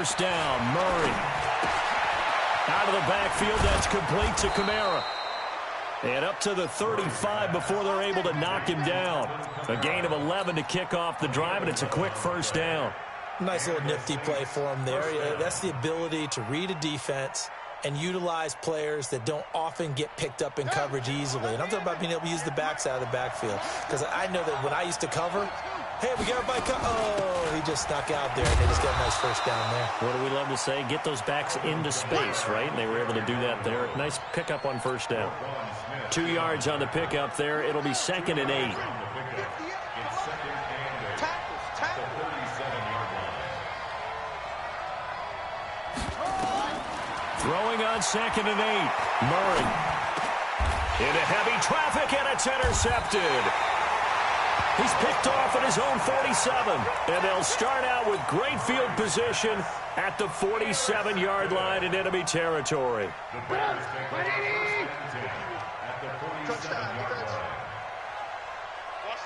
first down. Murray. Out of the backfield, that's complete to Kamara. And up to the 35 before they're able to knock him down. A gain of 11 to kick off the drive, and it's a quick first down. Nice little nifty play for him there. Yeah, that's the ability to read a defense and utilize players that don't often get picked up in coverage easily. And I'm talking about being able to use the backside of the backfield. Because I know that when I used to cover, hey, we got everybody oh, he just snuck out there, and they just got a nice first down there. What do we love to say? Get those backs into space, right? And they were able to do that there. Nice pickup on first down. 2 yards on the pickup there. It'll be 2nd and 8. Throwing on 2nd and 8. Murray. Into heavy traffic, and it's intercepted. He's picked off at his own 47. And they'll start out with great field position at the 47-yard line in enemy territory. Watch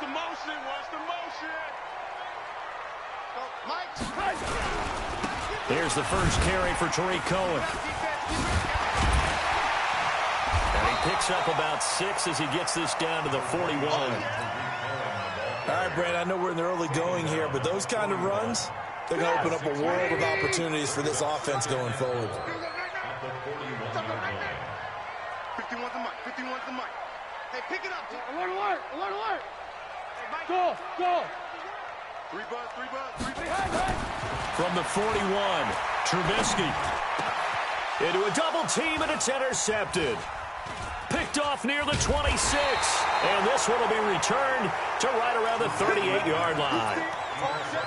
the motion. Watch the motion. Here's the first carry for Tariq Cohen. And he picks up about 6 as he gets this down to the 41. All right, Brad, I know we're in the early going here, but those kind of runs, they're going to open up a world of opportunities for this offense going forward. 51's the mic. 51's the mic. Hey, pick it up. Alert, alert, alert, alert. Hey, Mike. Go. 3 buzz. From the 41, Trubisky. Into a double team, and it's intercepted. Picked off near the 26. And this one will be returned to right around the 38-yard line.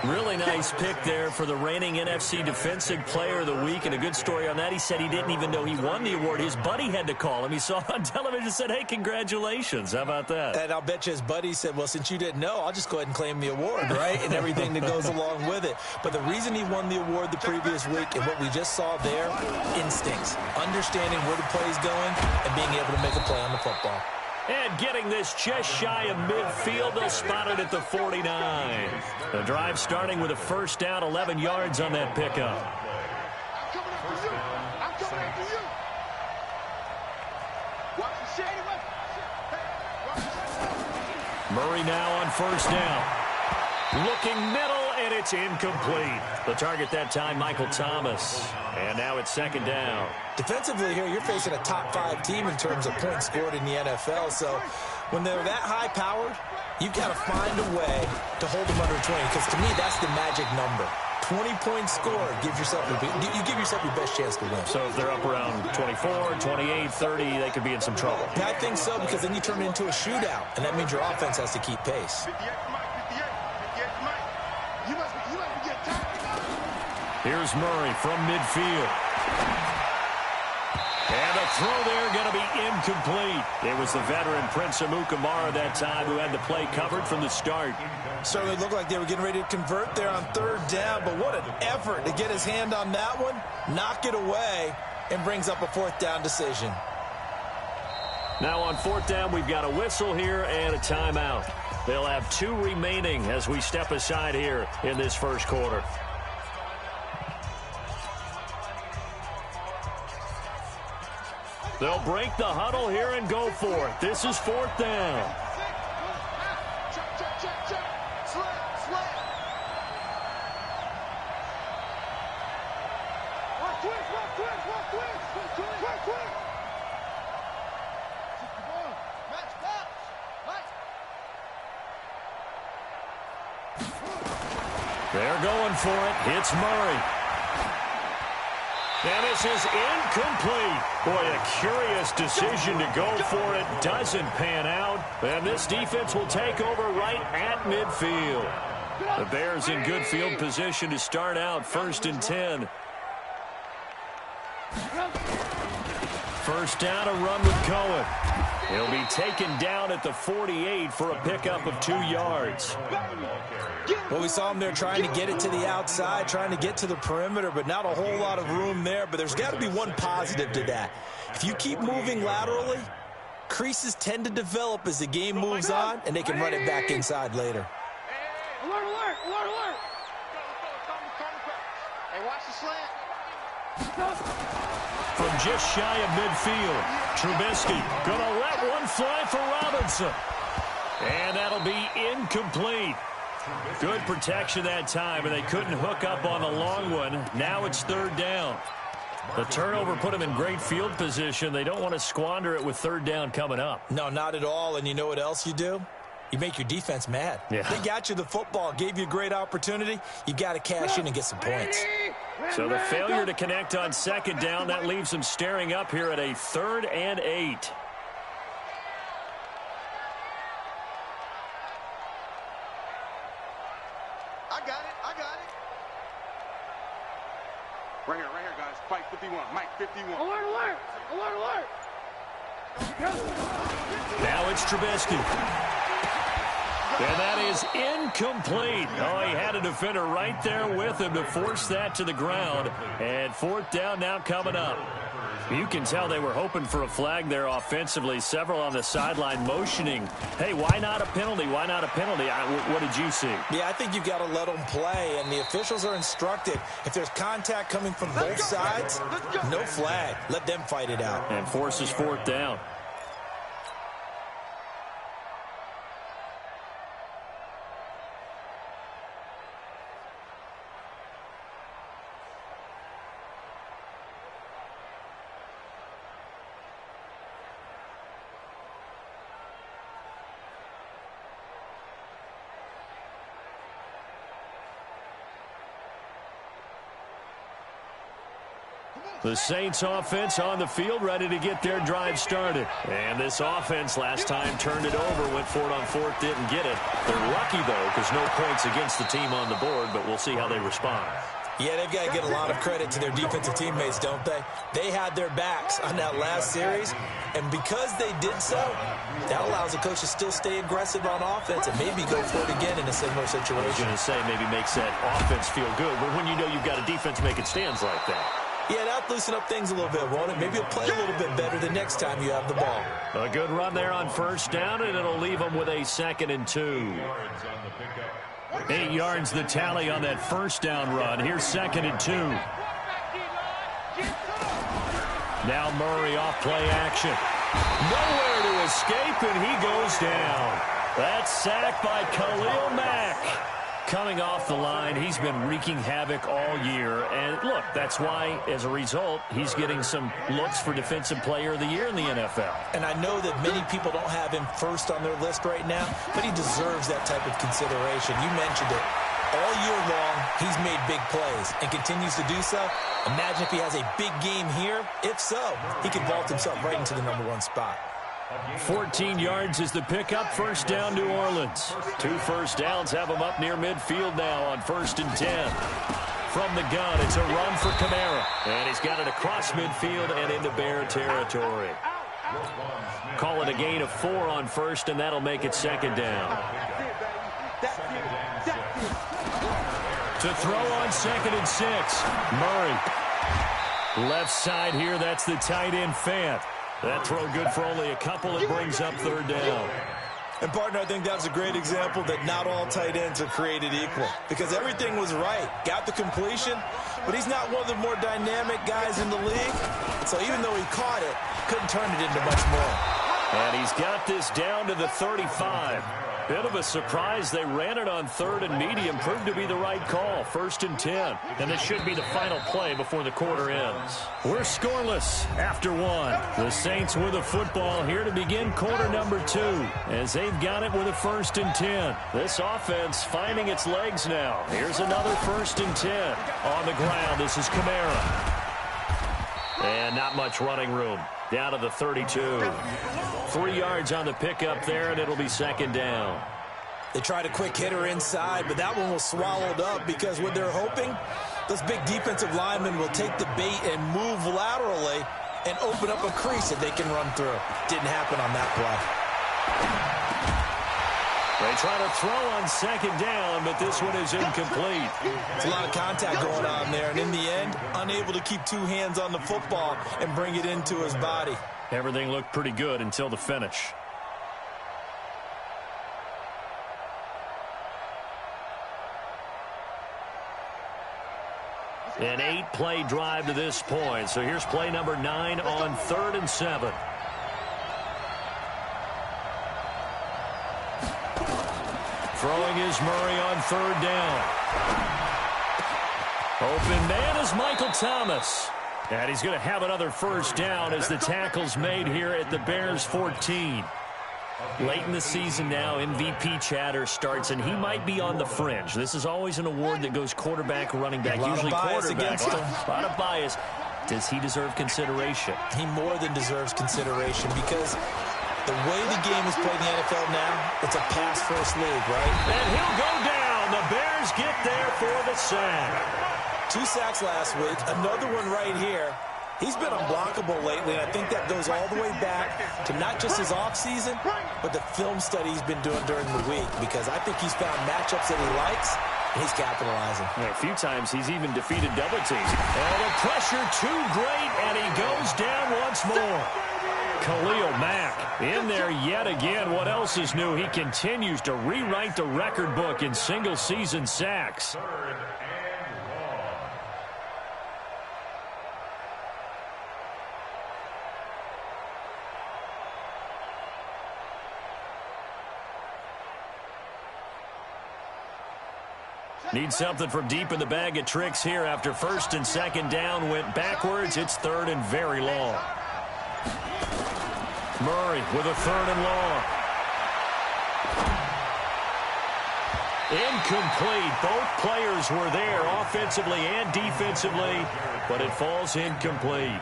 Really nice pick there for the reigning NFC Defensive Player of the Week. And a good story on that. He said he didn't even know he won the award. His buddy had to call him. He saw it on television and said, hey, congratulations. How about that? And I'll bet you his buddy said, well, since you didn't know, I'll just go ahead and claim the award, right? And everything that goes along with it. But the reason he won the award the previous week and what we just saw there, instincts, understanding where the play's going and being able to make a play on the football. And getting this just shy of midfield, they'll spot it at the 49. The drive starting with a first down, 11 yards on that pickup. I'm coming after you. Watch the shady weapon. Murray now on first down. Looking middle, and it's incomplete. The target that time, Michael Thomas. And now it's 2nd down. Defensively here, you're facing a top-5 team in terms of points scored in the NFL. So when they're that high-powered, you've got to find a way to hold them under 20. Because to me, that's the magic number. 20 points scored, you give yourself your best chance to win. So if they're up around 24, 28, 30, they could be in some trouble. Yeah, I think so, because then you turn it into a shootout, and that means your offense has to keep pace. 58 Mike. You must be getting tired. Here's Murray from midfield. And the throw there going to be incomplete. It was the veteran Prince Amukamara that time who had the play covered from the start. Certainly looked like they were getting ready to convert there on 3rd down, but what an effort to get his hand on that one, knock it away, and brings up a 4th down decision. Now on 4th down, we've got a whistle here and a timeout. They'll have 2 remaining as we step aside here in this first quarter. They'll break the huddle here and go for it. This is 4th down. They're going for it. It's Murray. And this is incomplete. Boy, a curious decision to go for it. Doesn't pan out. And this defense will take over right at midfield. The Bears in good field position to start out 1st and 10. First down, a run with Cohen. He'll be taken down at the 48 for a pickup of 2 yards. Well, we saw him there trying to get it to the outside, trying to get to the perimeter, but not a whole lot of room there. But there's got to be one positive to that. If you keep moving laterally, creases tend to develop as the game moves on, and they can run it back inside later. Alert, alert, alert, alert. Hey, watch the slant. From just shy of midfield, Trubisky going to let one fly for Robinson. And that'll be incomplete. Good protection that time, and they couldn't hook up on the long one. Now it's third down. The turnover put them in great field position. They don't want to squander it with third down coming up. No, not at all. And you know what else you do? You make your defense mad. Yeah. They got you the football, gave you a great opportunity. You got to cash in and get some points. So the failure to connect on second down, that leaves them staring up here at a 3rd and 8. I got it. Right here, guys. Fight 51. Mike 51. Alert, alert! Alert, alert! Now it's Trubisky. And that is incomplete. Oh, he had a defender right there with him to force that to the ground. And fourth down now coming up. You can tell they were hoping for a flag there offensively. Several on the sideline motioning, hey, why not a penalty? Why not a penalty? What did you see? Yeah, I think you've got to let them play, and the officials are instructed. If there's contact coming from both sides, no flag. Let them fight it out. And forces fourth down. The Saints offense on the field, ready to get their drive started. And this offense last time turned it over, went for it on fourth, didn't get it. They're lucky, though, because no points against the team on the board, but we'll see how they respond. Yeah, they've got to get a lot of credit to their defensive teammates, don't they? They had their backs on that last series, and because they did so, that allows the coach to still stay aggressive on offense and maybe go for it again in a similar situation. I was going to say maybe makes that offense feel good, but when you know you've got a defense making stands like that. Yeah, that'll loosen up things a little bit, won't it? Maybe you'll play a little bit better the next time you have the ball. A good run there on first down, and it'll leave them with a 2nd and 2. 8 yards the tally on that first down run. Here's 2nd and 2. Now Murray off play action. Nowhere to escape, and he goes down. That's sacked by Khalil Mack. Coming off the line, he's been wreaking havoc all year. And, look, that's why, as a result, he's getting some looks for Defensive Player of the Year in the NFL. And I know that many people don't have him first on their list right now, but he deserves that type of consideration. You mentioned it. All year long, he's made big plays and continues to do so. Imagine if he has a big game here. If so, he could vault himself right into the #1 spot. 14 yards is the pickup. First down, New Orleans. 2 first downs have them up near midfield now on 1st and 10. From the gun, it's a run for Kamara. And he's got it across midfield and into Bear territory. Call it a gain of 4 on first, and that'll make it 2nd down. To throw on 2nd and 6, Murray. Left side here, that's the tight end Fant. That throw good for only a couple. It brings up 3rd down. And, partner, I think that's a great example that not all tight ends are created equal. Because everything was right. Got the completion, but he's not one of the more dynamic guys in the league. So even though he caught it, couldn't turn it into much more. And he's got this down to the 35. Bit of a surprise. They ran it on 3rd and medium. Proved to be the right call. 1st and 10. And this should be the final play before the quarter ends. We're scoreless after 1. The Saints with a football here to begin quarter number 2. As they've got it with a 1st and 10. This offense finding its legs now. Here's another 1st and 10. On the ground, this is Kamara. And not much running room. Down to the 32. 3 yards on the pickup there, and it'll be 2nd down. They tried a quick hitter inside, but that one was swallowed up because what they're hoping, those big defensive linemen will take the bait and move laterally and open up a crease that they can run through. Didn't happen on that play. They try to throw on 2nd down, but this one is incomplete. It's a lot of contact going on there, and in the end, unable to keep 2 hands on the football and bring it into his body. Everything looked pretty good until the finish. An 8-play drive to this point. So here's play number 9 on 3rd and 7. Throwing is Murray on 3rd down. Open man is Michael Thomas. And he's going to have another first down as the tackle's made here at the Bears 14. Late in the season now, MVP chatter starts, and he might be on the fringe. This is always an award that goes quarterback, running back, usually quarterback. A lot of bias. Does he deserve consideration? He more than deserves consideration because the way the game is played in the NFL now, it's a pass-first league, right? And he'll go down. The Bears get there for the sack. 2 sacks last week, another one right here. He's been unblockable lately, and I think that goes all the way back to not just his offseason, but the film study he's been doing during the week, because I think he's found matchups that he likes, and he's capitalizing. Yeah, a few times he's even defeated double teams. And the pressure too great, and he goes down once more. Khalil Mack in there yet again. What else is new? He continues to rewrite the record book in single-season sacks. Need something from deep in the bag of tricks here after 1st and 2nd down went backwards. It's 3rd and very long. Murray with a 3rd and long. Incomplete. Both players were there offensively and defensively, but it falls incomplete.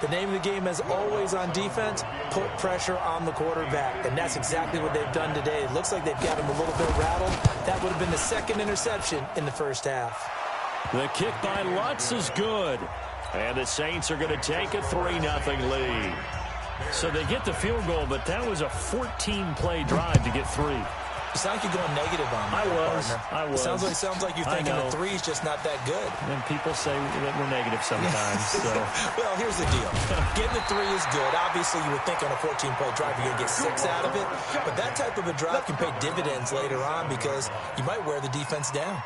The name of the game is always on defense, put pressure on the quarterback. And that's exactly what they've done today. It looks like they've got him a little bit rattled. That would have been the 2nd interception in the first half. The kick by Lutz is good. And the Saints are going to take a 3-0 lead. So they get the field goal, but that was a 14-play drive to get 3. It sounds like you're going negative on me. I was. It sounds like you're thinking the 3 is just not that good. And people say that we're negative sometimes. So. Well, here's the deal. Getting the 3 is good. Obviously, you would think on a 14-play drive you're going to get 6 out of it. But that type of a drive can pay dividends later on because you might wear the defense down.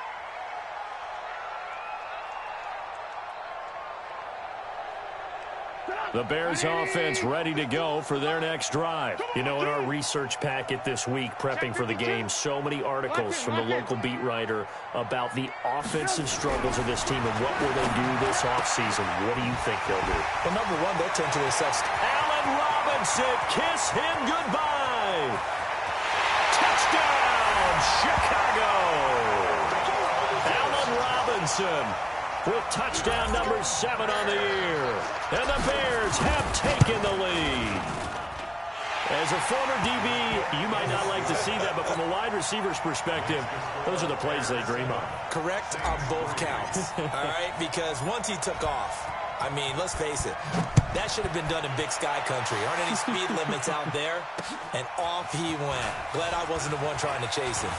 The Bears offense ready to go for their next drive. You know, in our research packet this week, prepping for the game, so many articles from the local beat writer about the offensive struggles of this team and what will they do this offseason. What do you think they'll do? Well, number one, they'll turn to their subs. Allen Robinson, kiss him goodbye. Touchdown, Chicago. Allen Robinson with touchdown number 7 on the year. And the Bears have taken the lead. As a former DB, you might not like to see that, but from a wide receiver's perspective, those are the plays they dream of. Correct on both counts, all right? Because once he took off, I mean, let's face it, that should have been done in Big Sky Country. Aren't any speed limits out there? And off he went. Glad I wasn't the one trying to chase him.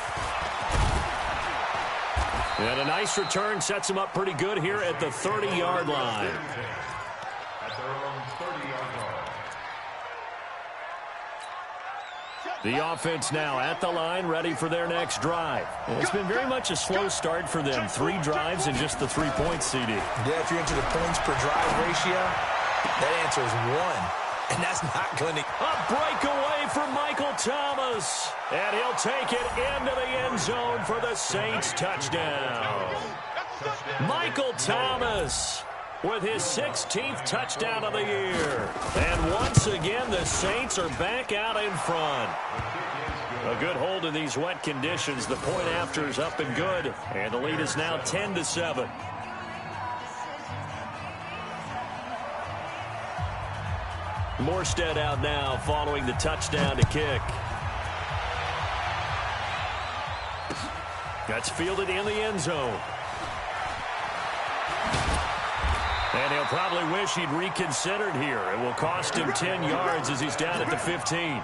And a nice return sets him up pretty good here at the 30-yard line. The offense now at the line, ready for their next drive. It's been very much a slow start for them. 3 drives and just the 3 points, CD. Yeah, if you're into the points per drive ratio, that answer is 1. And that's not going to... A breakaway from Michael Thomas. And he'll take it into the end zone for the Saints touchdown. Michael Thomas with his 16th touchdown of the year. And once again, the Saints are back out in front. A good hold in these wet conditions. The point after is up and good. And the lead is now 10-7. Morstead out now following the touchdown to kick. That's fielded in the end zone. And he'll probably wish he'd reconsidered here. It will cost him 10 yards as he's down at the 15.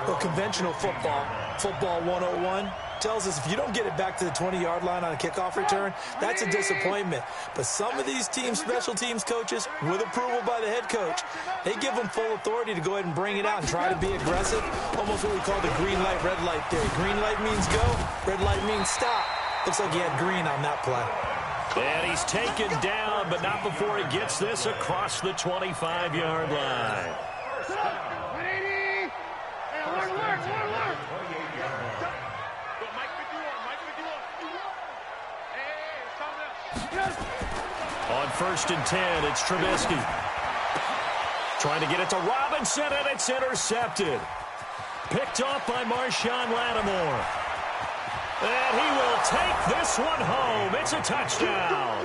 Well, conventional football 101, tells us if you don't get it back to the 20-yard line on a kickoff return, that's a disappointment. But some of these teams, special teams coaches, with approval by the head coach, they give them full authority to go ahead and bring it out and try to be aggressive. Almost what we call the green light, red light theory. Green light means go, red light means stop. Looks like he had green on that play. And he's taken down, but not before he gets this across the 25-yard line. 180. Hey, alert. Mike 51. Hey, it's coming up. On 1st and 10, it's Trubisky. Trying to get it to Robinson, and it's intercepted. Picked off by Marshawn Lattimore. And he will take this one home. It's a touchdown.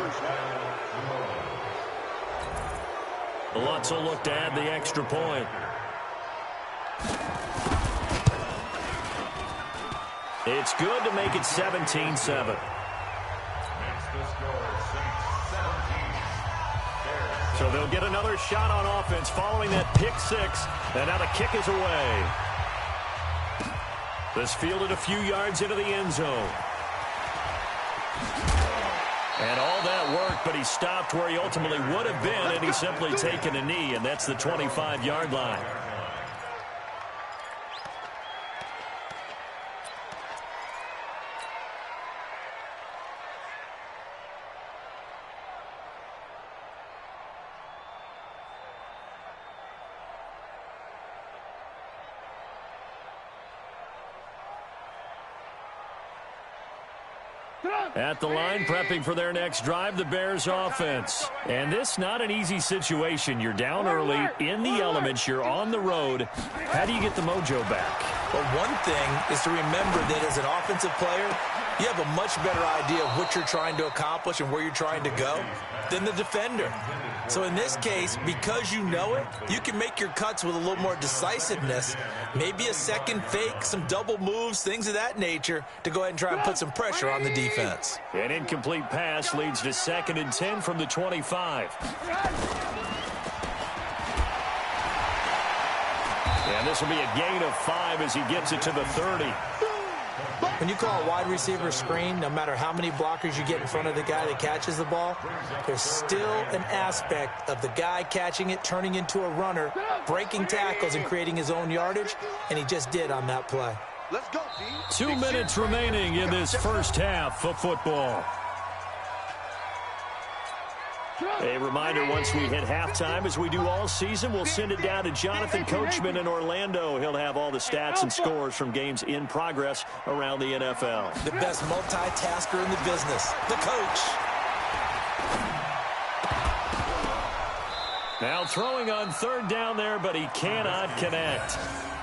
Lutz will look to add the extra point. It's good to make it 17-7. So they'll get another shot on offense following that pick six. And now the kick is away. This fielded a few yards into the end zone. And all that work, but he stopped where he ultimately would have been, and he's simply taken a knee, and that's the 25-yard line. At the line, prepping for their next drive, the Bears offense. And this not an easy situation. You're down early, in the elements, you're on the road. How do you get the mojo back? Well, one thing is to remember that as an offensive player, you have a much better idea of what you're trying to accomplish and where you're trying to go than the defender. So in this case, because you know it, you can make your cuts with a little more decisiveness, maybe a second fake, some double moves, things of that nature, to go ahead and try and put some pressure on the defense. An incomplete pass leads to 2nd and 10 from the 25. And this will be a gain of 5 as he gets it to the 30. When you call a wide receiver screen, no matter how many blockers you get in front of the guy that catches the ball, there's still an aspect of the guy catching it, turning into a runner, breaking tackles and creating his own yardage, and he just did on that play. Let's go, D. 2 minutes remaining in this first half of football. A reminder, once we hit halftime, as we do all season, we'll send it down to Jonathan Coachman in Orlando. He'll have all the stats and scores from games in progress around the NFL. The best multitasker in the business, the coach. Now throwing on 3rd down there, but he cannot connect.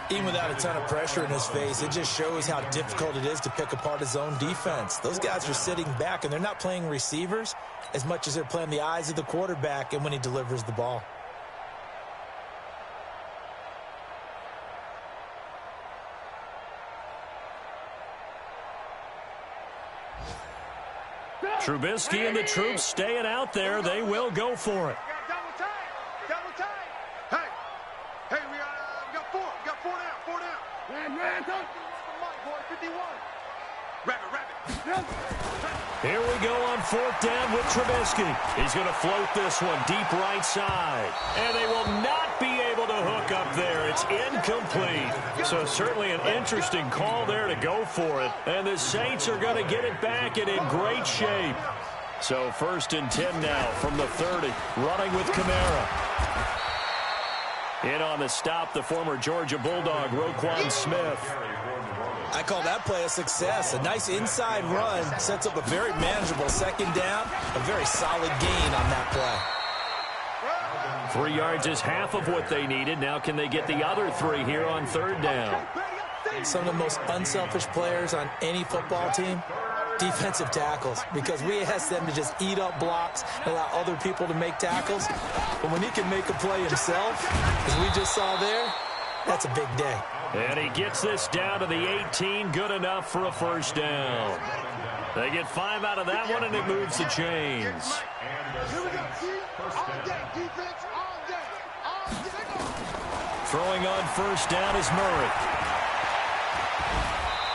Even without a ton of pressure in his face, it just shows how difficult it is to pick apart his own defense. Those guys are sitting back, and they're not playing receivers as much as they're playing the eyes of the quarterback and when he delivers the ball. Trubisky and the troops staying out there. They will go for it. Double time. Hey, we got 4. We got 4 down. Man, don't. Mike, boy, 51. Rabbit. Here we go on 4th down with Trubisky. He's going to float this one deep right side. And they will not be able to hook up there. It's incomplete. So certainly an interesting call there to go for it. And the Saints are going to get it back and in great shape. So 1st and 10 now from the 30. Running with Kamara. In on the stop, the former Georgia Bulldog, Roquan Smith. I call that play a success. A nice inside run sets up a very manageable 2nd down. A very solid gain on that play. 3 yards is half of what they needed. Now can they get the other 3 here on 3rd down? Some of the most unselfish players on any football team, defensive tackles, because we ask them to just eat up blocks and allow other people to make tackles. But when he can make a play himself, as we just saw there, that's a big day. And he gets this down to the 18, good enough for a 1st down. They get 5 out of that one, and it moves the chains. Here we go, D. All day, defense, all day. Throwing on 1st down is Murray.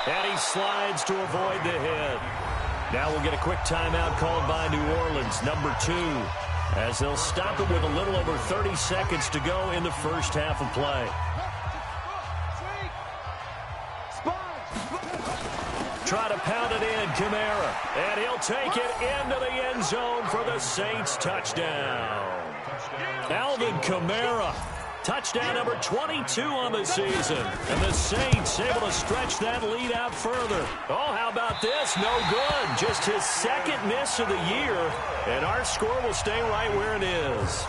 And he slides to avoid the hit. Now we'll get a quick timeout called by New Orleans, number 2, as they'll stop it with a little over 30 seconds to go in the first half of play. try to pound it in, Kamara. And he'll take it into the end zone for the Saints touchdown. Alvin Kamara, touchdown number 22 on the season. And the Saints able to stretch that lead out further. Oh, how about this? No good. Just his second miss of the year. And our score will stay right where it is.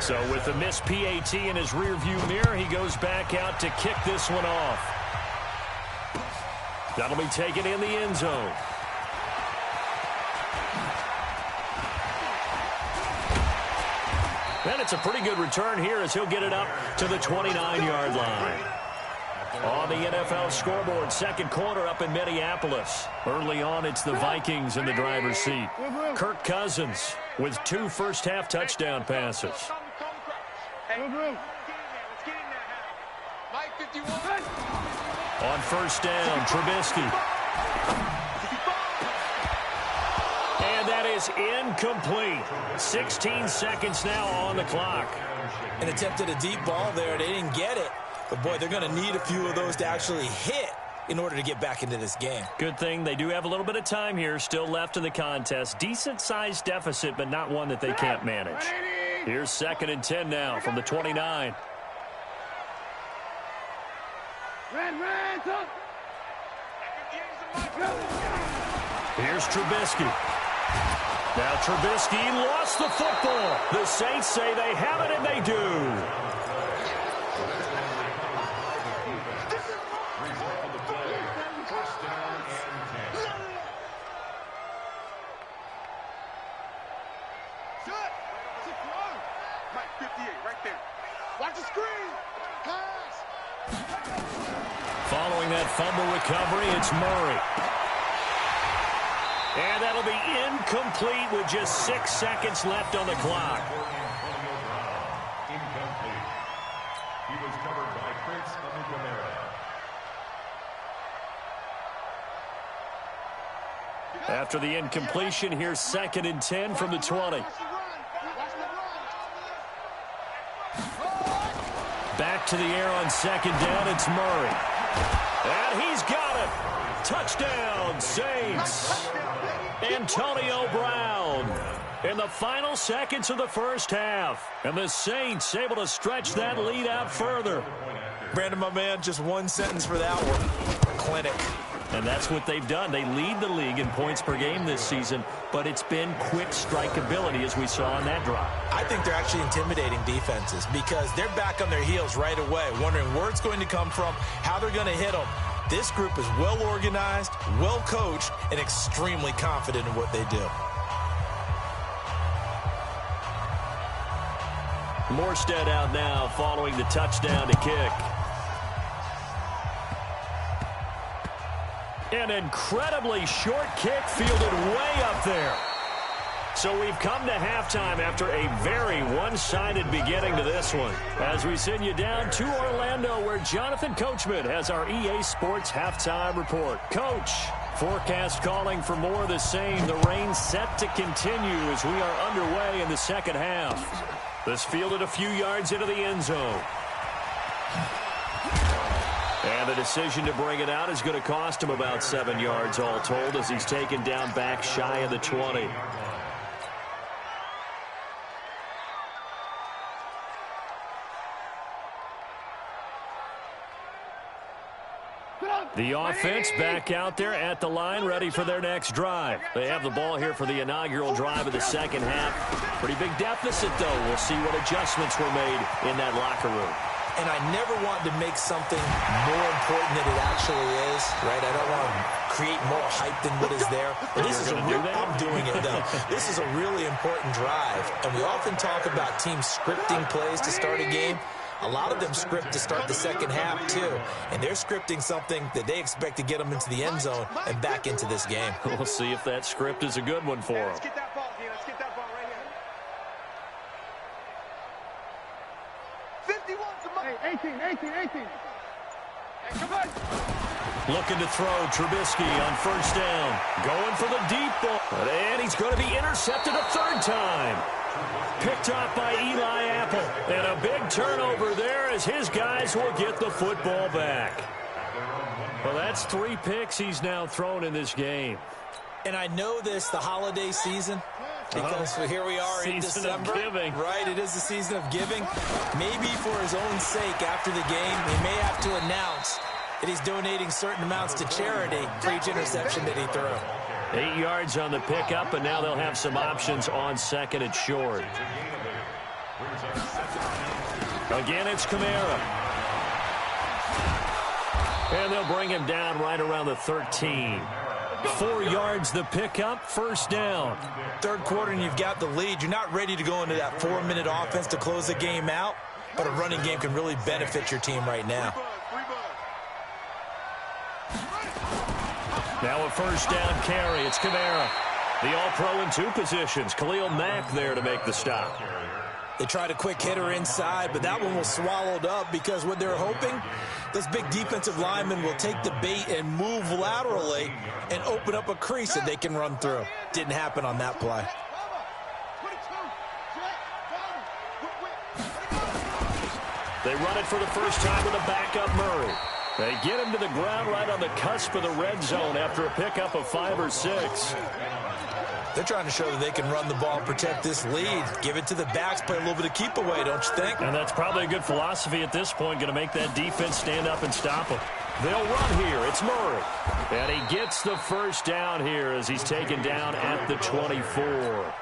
So with the missed PAT in his rearview mirror, he goes back out to kick this one off. That'll be taken in the end zone. And it's a pretty good return here as he'll get it up to the 29-yard line. On the NFL scoreboard, second quarter up in Minneapolis. Early on, it's the Vikings in the driver's seat. Kirk Cousins with 2 first-half touchdown passes. On first down, Trubisky. And that is incomplete. 16 seconds now on the clock. And attempted a deep ball there. They didn't get it. But, boy, they're going to need a few of those to actually hit in order to get back into this game. Good thing they do have a little bit of time here still left in the contest. Decent-sized deficit, but not one that they can't manage. Here's 2nd and 10 now from the 29. Here's Trubisky. Now Trubisky lost the football. The Saints say they have it, and they do. Watch the screen. Pass. Following that fumble recovery, it's Murray. And that'll be incomplete with just 6 seconds left on the clock. Incomplete. He was covered by Prince Amukamara. After the incompletion, here's 2nd and 10 from the 20. Back to the air on 2nd down, it's Murray. And he's got it. Touchdown, Saints. Antonio Brown in the final seconds of the first half. And the Saints able to stretch that lead out further. Brandon, my man, just one sentence for that one. Clinic. And that's what they've done. They lead the league in points per game this season, but it's been quick strikeability as we saw on that drive. I think they're actually intimidating defenses because they're back on their heels right away, wondering where it's going to come from, how they're going to hit them. This group is well organized, well coached, and extremely confident in what they do. Morstead out now following the touchdown to kick. An incredibly short kick fielded way up there. So we've come to halftime after a very one-sided beginning to this one. As we send you down to Orlando, where Jonathan Coachman has our EA Sports halftime report. Coach, forecast calling for more of the same. The rain set to continue as we are underway in the second half. This fielded a few yards into the end zone. And the decision to bring it out is going to cost him about 7 yards all told as he's taken down back shy of the 20. The offense back out there at the line, ready for their next drive. They have the ball here for the inaugural drive of the second half. Pretty big deficit, though. We'll see what adjustments were made in that locker room. And I never want to make something more important than it actually is, right? I don't want to create more hype than what is there. But this is I'm doing it, though. This is a really important drive. And we often talk about teams scripting plays to start a game. A lot of them script to start the second half, too. And they're scripting something that they expect to get them into the end zone and back into this game. We'll see if that script is a good one for them. Let's get that ball, D. Let's get that ball right here. 51. Hey, 18. Hey, come on. Looking to throw, Trubisky on first down. Going for the deep ball. And he's going to be intercepted a third time. Picked off by Eli Apple. And a big turnover there as his guys will get the football back. Well, that's 3 picks he's now thrown in this game. And I know this, the holiday season, because here we are in December. Season of giving. Right, it is the season of giving. Maybe for his own sake after the game, he may have to announce that he's donating certain amounts to charity for each interception that he threw. 8 yards on the pickup, and now they'll have some options on second and short. Again, it's Kamara. And they'll bring him down right around the 13. 4 yards the pickup, first down. Third quarter and you've got the lead. You're not ready to go into that 4-minute offense to close the game out, but a running game can really benefit your team right now. Now a first down carry. It's Kamara. The all-pro in 2 positions. Khalil Mack there to make the stop. They tried a quick hitter inside, but that one was swallowed up because what they're hoping, those big defensive linemen will take the bait and move laterally and open up a crease that they can run through. Didn't happen on that play. They run it for the first time with a backup Murray. They get him to the ground right on the cusp of the red zone after a pickup of 5 or 6. They're trying to show that they can run the ball and protect this lead. Give it to the backs, play a little bit of keep away, don't you think? And that's probably a good philosophy at this point, going to make that defense stand up and stop them. They'll run here. It's Murray. And he gets the first down here as he's taken down at the 24.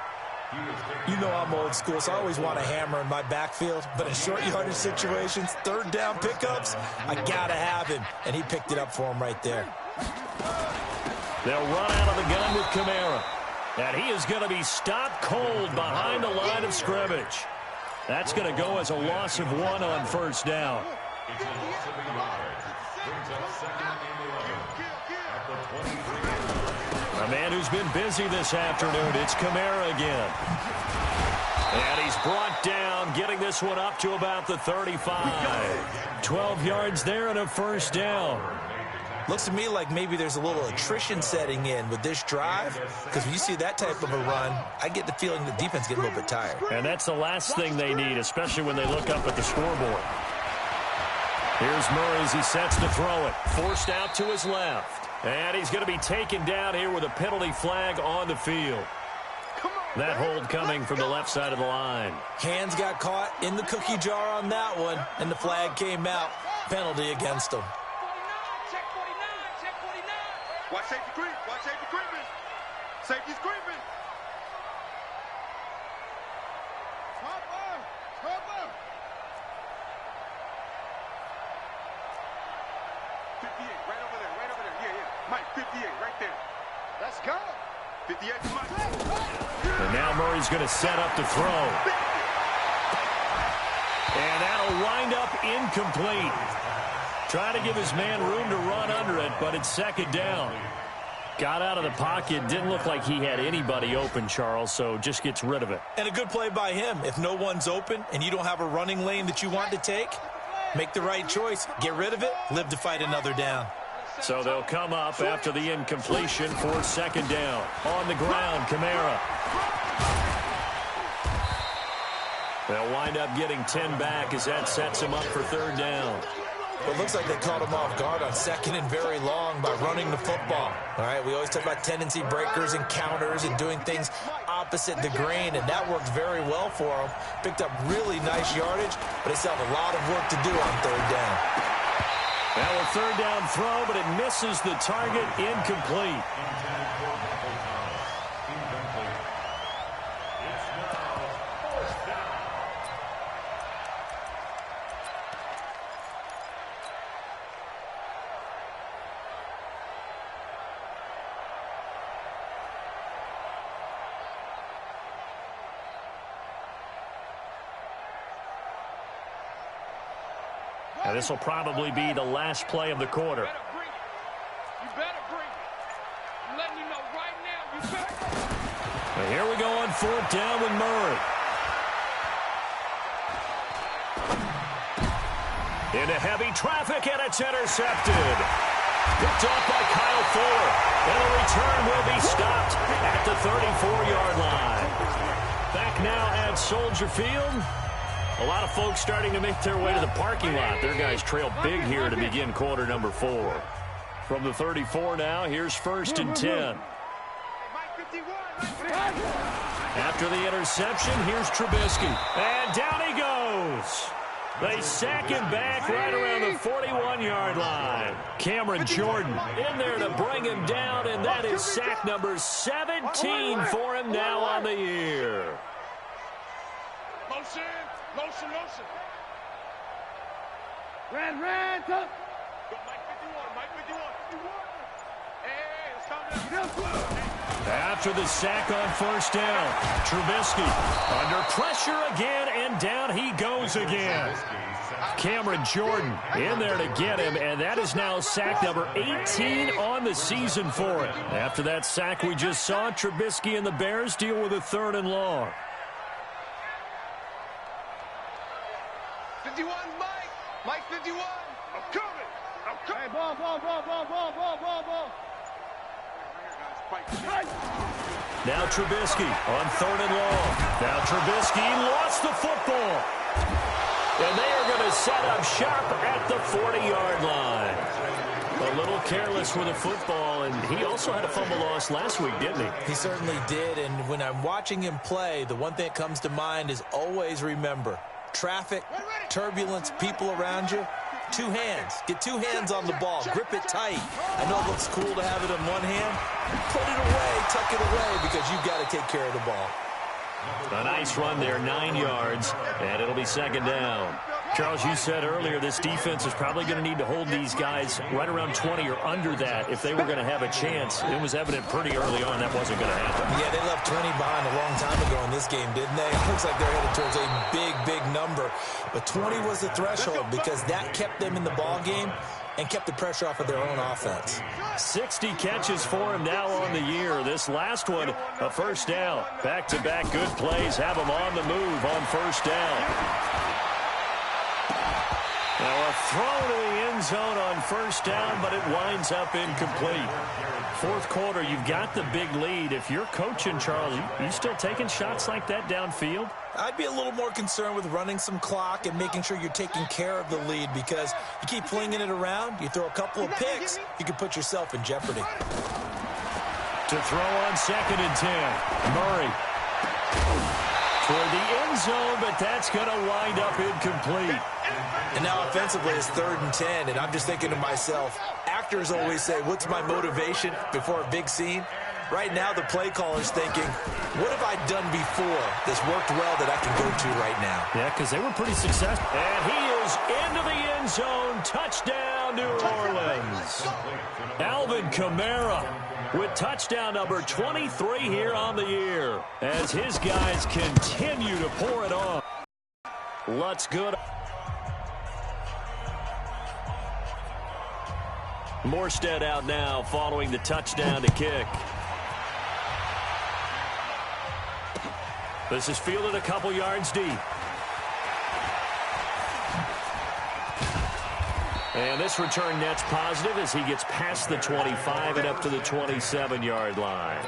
You know I'm old school, so I always want a hammer in my backfield. But in short yardage situations, third down pickups, I got to have him. And he picked it up for him right there. They'll run out of the gun with Kamara. And he is going to be stopped cold behind the line of scrimmage. That's going to go as a loss of 1 on first down. It's a loss of 8 yards. Brings up second and 11 at the 23. A man who's been busy this afternoon. It's Kamara again. And he's brought down, getting this one up to about the 35. 12 yards there and a first down. Looks to me like maybe there's a little attrition setting in with this drive, because when you see that type of a run, I get the feeling the defense gets a little bit tired. And that's the last thing they need, especially when they look up at the scoreboard. Here's Murray as he sets to throw it. Forced out to his left. And he's going to be taken down here with a penalty flag on the field. That hold coming from the left side of the line. Hands got caught in the cookie jar on that one, and the flag came out. Penalty against him. Watch safety creep. Watch safety creeping. Safety's creeping. Cover. 58, right over there. Yeah. Mike, 58, right there. Let's go. 58, Mike. And now Murray's going to set up to throw. And that'll wind up incomplete. Trying to give his man room to run under it, but it's second down. Got out of the pocket. Didn't look like he had anybody open, Charles, so just gets rid of it. And a good play by him. If no one's open and you don't have a running lane that you want to take, make the right choice. Get rid of it. Live to fight another down. So they'll come up after the incompletion for second down. On the ground, Kamara. They'll wind up getting 10 back as that sets him up for third down. It looks like they caught him off guard on second and very long by running the football. All right, we always talk about tendency breakers and counters and doing things opposite the grain, and that worked very well for them. Picked up really nice yardage, but they still have a lot of work to do on third down. Now a third down throw, but it misses the target, incomplete. Now this will probably be the last play of the quarter. You better bring it. I'm letting you know right now, you better. Now here we go on fourth down with Murray. Into heavy traffic, and it's intercepted. Picked off by Kyle Fuller. And the return will be stopped at the 34-yard line. Back now at Soldier Field. A lot of folks starting to make their way to the parking lot. Their guys trail big here to begin quarter number 4. From the 34 now, here's 1st and 10. After the interception, here's Trubisky. And down he goes. They sack him back right around the 41-yard line. Cameron Jordan in there to bring him down, and that is sack number 17 for him now on the year. Motion, motion, motion. Red, up. Go, Mike 51. Hey, it's coming down. After the sack on 1st down, Trubisky under pressure again, and down he goes again. Cameron Jordan in there to get him, and that is now sack number 18 on the season for him. After that sack we just saw, Trubisky and the Bears deal with a 3rd and long. 51, Mike 51. I'm coming. Hey, ball. Now Trubisky on 3rd and long. Now Trubisky lost the football. And they are going to set up shop at the 40-yard line. A little careless with the football, and he also had a fumble loss last week, didn't he? He certainly did, and when I'm watching him play, the one thing that comes to mind is always remember, traffic, turbulence, people around you, 2 hands. Get 2 hands on the ball. Grip it tight. I know it looks cool to have it in one hand. Put it away, tuck it away, because you've got to take care of the ball. A nice run there, 9 yards, and it'll be 2nd down. Charles, you said earlier this defense is probably going to need to hold these guys right around 20 or under that if they were going to have a chance. It was evident pretty early on that wasn't going to happen. Yeah, they left 20 behind a long time ago in this game, didn't they? It looks like they're headed towards a big number. But 20 was the threshold because that kept them in the ball game and kept the pressure off of their own offense. 60 catches for him now on the year. This last one, a 1st down. Back-to-back good plays have him on the move on 1st down. Now a throw to the end zone on 1st down, but it winds up incomplete. 4th quarter, you've got the big lead. If you're coaching, Charles, you still taking shots like that downfield? I'd be a little more concerned with running some clock and making sure you're taking care of the lead, because you keep flinging it around, you throw a couple of picks, you can put yourself in jeopardy. To throw on 2nd and 10, Murray. Toward the end zone, but that's going to wind up incomplete. And now offensively it's 3rd and 10, and I'm just thinking to myself, actors always say, what's my motivation before a big scene? Right now the play caller's thinking, what have I done before that's worked well that I can go to right now? Yeah, because they were pretty successful. And he is into the end zone. Touchdown, New Orleans. Alvin Kamara with touchdown number 23 here on the year as his guys continue to pour it on. Lutz good. Morstead out now following the touchdown to kick. This is fielded a couple yards deep. And this return net's positive as he gets past the 25 and up to the 27-yard line.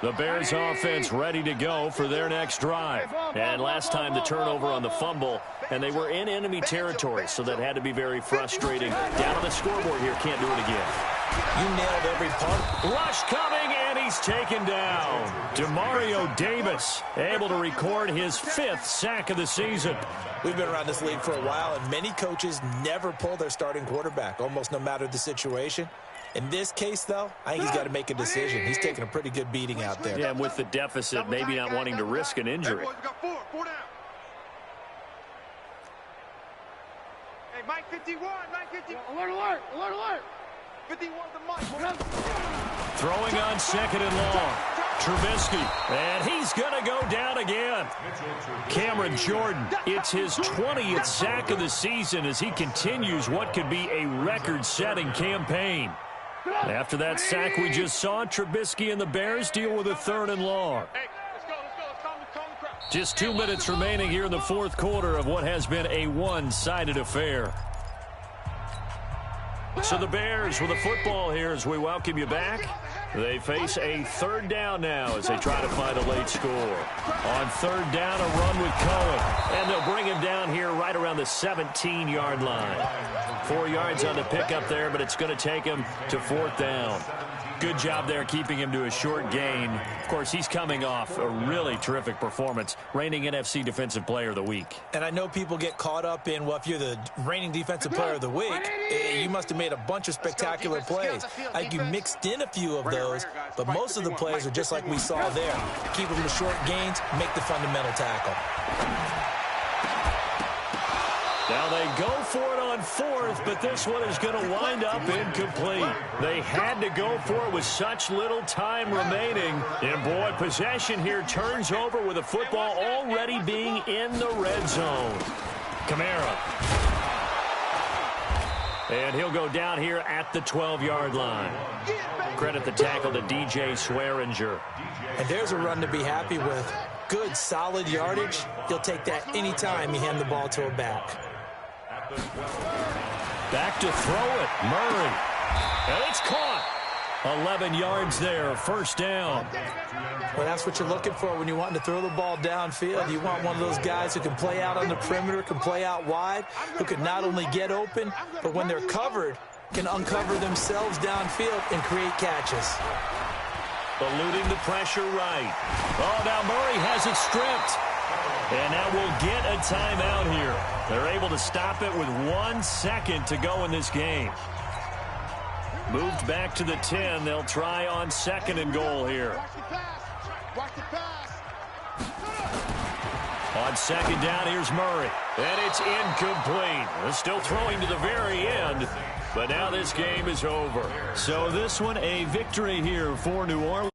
The Bears offense ready to go for their next drive. And last time the turnover on the fumble, and they were in enemy territory, so that had to be very frustrating. Down on the scoreboard here, can't do it again. You nailed every punt. Rush coming, and he's taken down. Demario Davis able to record his 5th sack of the season. We've been around this league for a while, and many coaches never pull their starting quarterback, almost no matter the situation. In this case, though, I think he's got to make a decision. He's taking a pretty good beating out there. Yeah, and with the deficit, maybe not wanting to risk an injury. Hey, Mike 51, Mike 51. Alert. 51 to Mike. Throwing on 2nd and long. Trubisky, and he's going to go down again. Cameron Jordan, it's his 20th sack of the season as he continues what could be a record-setting campaign. After that sack we just saw, Trubisky and the Bears deal with a 3rd and long. Just 2 minutes remaining here in the 4th quarter of what has been a one-sided affair. So the Bears with the football here as we welcome you back. They face a third down now as they try to find a late score. On third down, a run with Cohen. And they'll bring him down here right around the 17-yard line. 4 yards on the pickup there, but it's going to take him to fourth down. Good job there keeping him to a short gain. Of course, he's coming off a really terrific performance, reigning NFC Defensive Player of the Week. And I know people get caught up in, well, if you're the reigning Defensive Player of the Week, you must have made a bunch of spectacular plays. I think you mixed in a few of those, but most of the plays are just like we saw there. Keep them to short gains, make the fundamental tackle. Now they go for it on fourth, but this one is going to wind up incomplete. They had to go for it with such little time remaining. And boy, possession here turns over with the football already being in the red zone. Kamara. And he'll go down here at the 12-yard line. Credit the tackle to DJ Swearinger. And there's a run to be happy with. Good, solid yardage. He'll take that anytime you hand the ball to a back. Back to throw it. Murray. And it's caught. 11 yards there. First down. Well, that's what you're looking for when you want to throw the ball downfield. You want one of those guys who can play out on the perimeter, can play out wide, who can not only get open, but when they're covered, can uncover themselves downfield and create catches. Eluding the pressure right. Oh, now Murray has it stripped. And now we'll get a timeout here. They're able to stop it with 1 second to go in this game. Moved back to the 10. They'll try on second and goal here. On second down, here's Murray. And it's incomplete. They're still throwing to the very end. But now this game is over. So this one, a victory here for New Orleans.